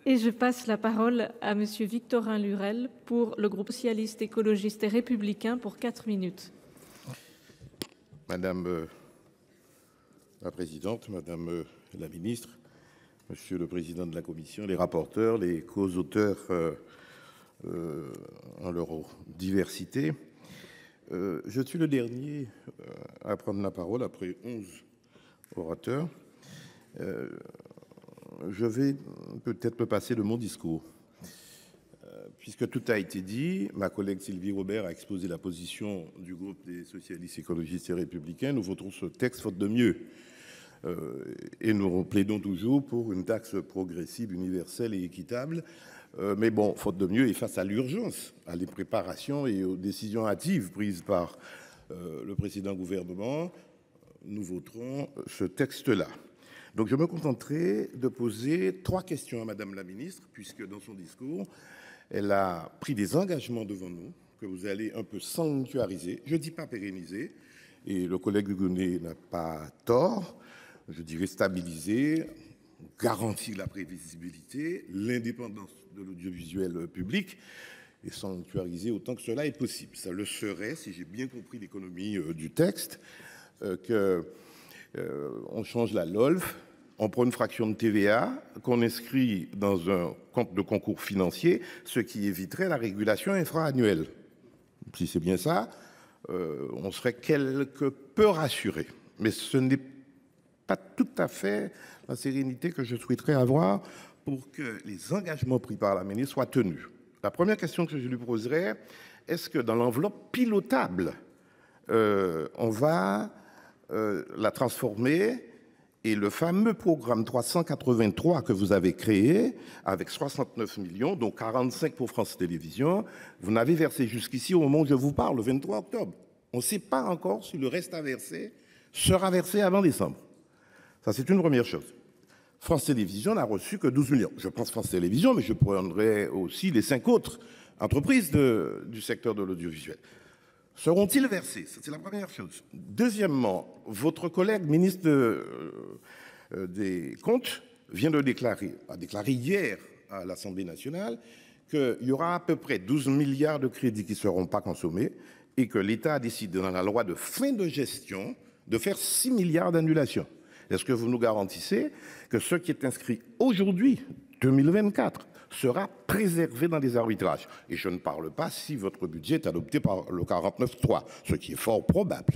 Et je passe la parole à Monsieur Victorin Lurel pour le groupe socialiste, écologiste et républicain pour 4 minutes. Madame la présidente, madame la ministre, monsieur le président de la commission, les rapporteurs, les co-auteurs en leur diversité, je suis le dernier à prendre la parole après 11 orateurs. Je vais peut-être me passer de mon discours. Puisque tout a été dit, ma collègue Sylvie Robert a exposé la position du groupe des socialistes, écologistes et républicains. Nous voterons ce texte faute de mieux. Et nous plaidons toujours pour une taxe progressive, universelle et équitable. Mais bon, faute de mieux et face à l'urgence, à les préparations et aux décisions hâtives prises par le précédent gouvernement, nous voterons ce texte-là. Donc je me contenterai de poser 3 questions à Madame la ministre, puisque dans son discours, elle a pris des engagements devant nous que vous allez un peu sanctuariser. Je ne dis pas pérenniser, et le collègue Hugonet n'a pas tort. Je dirais stabiliser, garantir la prévisibilité, l'indépendance de l'audiovisuel public et sanctuariser autant que cela est possible. Ça le serait, si j'ai bien compris l'économie du texte, on change la LOLF, on prend une fraction de TVA qu'on inscrit dans un compte de concours financier, ce qui éviterait la régulation infra-annuelle. Si c'est bien ça, on serait quelque peu rassuré. Mais ce n'est pas tout à fait la sérénité que je souhaiterais avoir pour que les engagements pris par la ministre soient tenus. La première question que je lui poserai, est-ce que dans l'enveloppe pilotable, on va la transformer et le fameux programme 383 que vous avez créé avec 69 millions, dont 45 pour France Télévisions, vous n'avez versé jusqu'ici au moment où je vous parle, le 23 octobre. On ne sait pas encore si le reste à verser sera versé avant décembre. Ça, c'est une première chose. France Télévisions n'a reçu que 12 millions. Je pense France Télévisions, mais je prendrai aussi les 5 autres entreprises du secteur de l'audiovisuel. Seront-ils versés? C'est la première chose. Deuxièmement, votre collègue ministre des Comptes vient de déclarer, a déclaré hier à l'Assemblée nationale qu'il y aura à peu près 12 milliards de crédits qui ne seront pas consommés et que l'État a décidé dans la loi de fin de gestion de faire 6 milliards d'annulations. Est-ce que vous nous garantissez que ce qui est inscrit aujourd'hui, 2024, sera préservé dans les arbitrages? Et je ne parle pas si votre budget est adopté par le 49.3, ce qui est fort probable.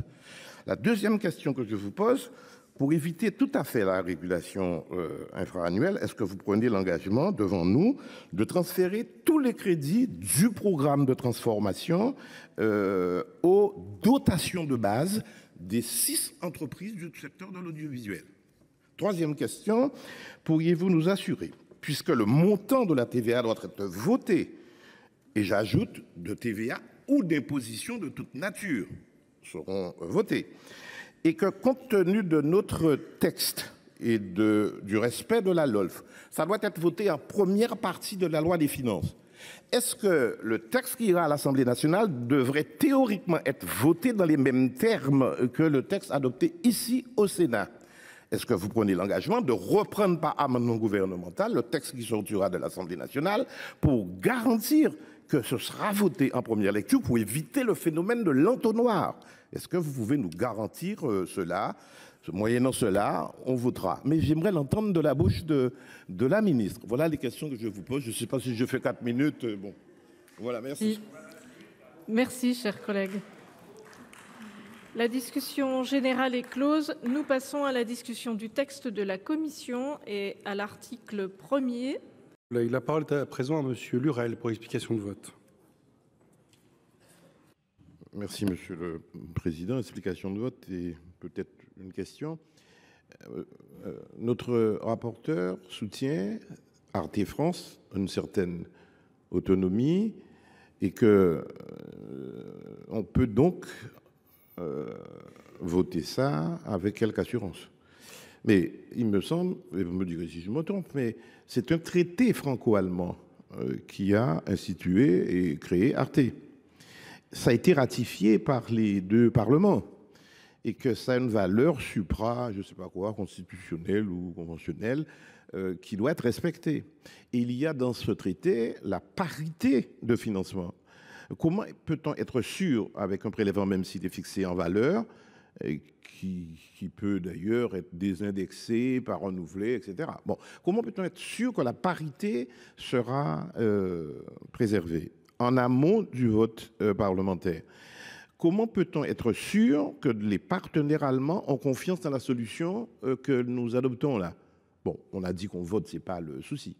La deuxième question que je vous pose, pour éviter tout à fait la régulation infra-annuelle, est-ce que vous prenez l'engagement devant nous de transférer tous les crédits du programme de transformation aux dotations de base des 6 entreprises du secteur de l'audiovisuel? Troisième question, pourriez-vous nous assurer, puisque le montant de la TVA doit être voté, et j'ajoute de TVA ou d'imposition de toute nature seront votés, et que compte tenu de notre texte et du respect de la LOLF, ça doit être voté en première partie de la loi des finances. Est-ce que le texte qui ira à l'Assemblée nationale devrait théoriquement être voté dans les mêmes termes que le texte adopté ici au Sénat? Est-ce que vous prenez l'engagement de reprendre par amendement gouvernemental le texte qui sortira de l'Assemblée nationale pour garantir que ce sera voté en première lecture pour éviter le phénomène de l'entonnoir? Est-ce que vous pouvez nous garantir cela? Moyennant cela, on votera. Mais j'aimerais l'entendre de la bouche de la ministre. Voilà les questions que je vous pose. Je ne sais pas si je fais 4 minutes. Bon, voilà, merci. Merci, cher collègue. La discussion générale est close. Nous passons à la discussion du texte de la commission et à l'article 1er. La parole est à présent à Monsieur Lurel pour explication de vote. Merci, Monsieur le Président. Explication de vote et peut-être une question. Notre rapporteur soutient Arte France une certaine autonomie et que on peut donc voter ça avec quelque assurance. Mais il me semble, et vous me direz si je me trompe, mais c'est un traité franco-allemand qui a institué et créé Arte. Ça a été ratifié par les 2 parlements et que ça a une valeur supra, je ne sais pas quoi, constitutionnelle ou conventionnelle, qui doit être respectée. Et il y a dans ce traité la parité de financement. Comment peut-on être sûr, avec un prélèvement, même s'il est fixé en valeur, qui peut d'ailleurs être désindexé, pas renouvelé, etc. Bon, comment peut-on être sûr que la parité sera préservée en amont du vote parlementaire? Comment peut-on être sûr que les partenaires allemands ont confiance dans la solution que nous adoptons là? Bon, on a dit qu'on vote, ce n'est pas le souci.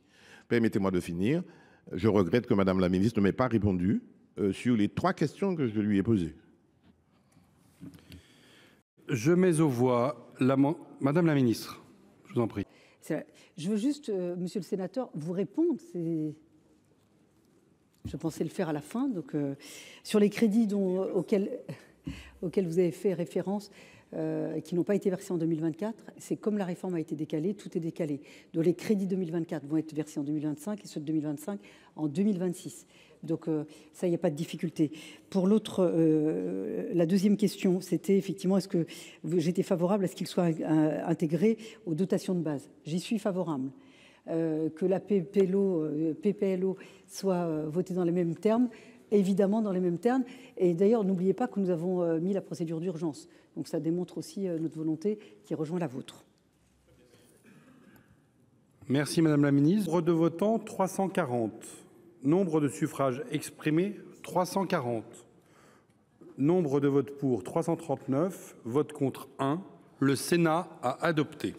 Permettez-moi de finir. Je regrette que Madame la ministre ne m'ait pas répondu sur les 3 questions que je lui ai posées. Je mets aux voix Madame la ministre, je vous en prie. Je veux juste, monsieur le sénateur, vous répondre. Je pensais le faire à la fin. Donc, sur les crédits auxquels vous avez fait référence, qui n'ont pas été versés en 2024, c'est comme la réforme a été décalée, tout est décalé. Donc les crédits 2024 vont être versés en 2025 et ceux de 2025 en 2026. Donc ça, il n'y a pas de difficulté. Pour l'autre, la deuxième question, c'était effectivement, est-ce que j'étais favorable à ce qu'il soit intégré aux dotations de base? J'y suis favorable. Que la PPLO soit votée dans les mêmes termes, évidemment dans les mêmes termes. Et d'ailleurs, n'oubliez pas que nous avons mis la procédure d'urgence. Donc ça démontre aussi notre volonté qui rejoint la vôtre. Merci Madame la ministre. Nombre de votants 340. Nombre de suffrages exprimés 340. Nombre de votes pour 339. Vote contre 1. Le Sénat a adopté.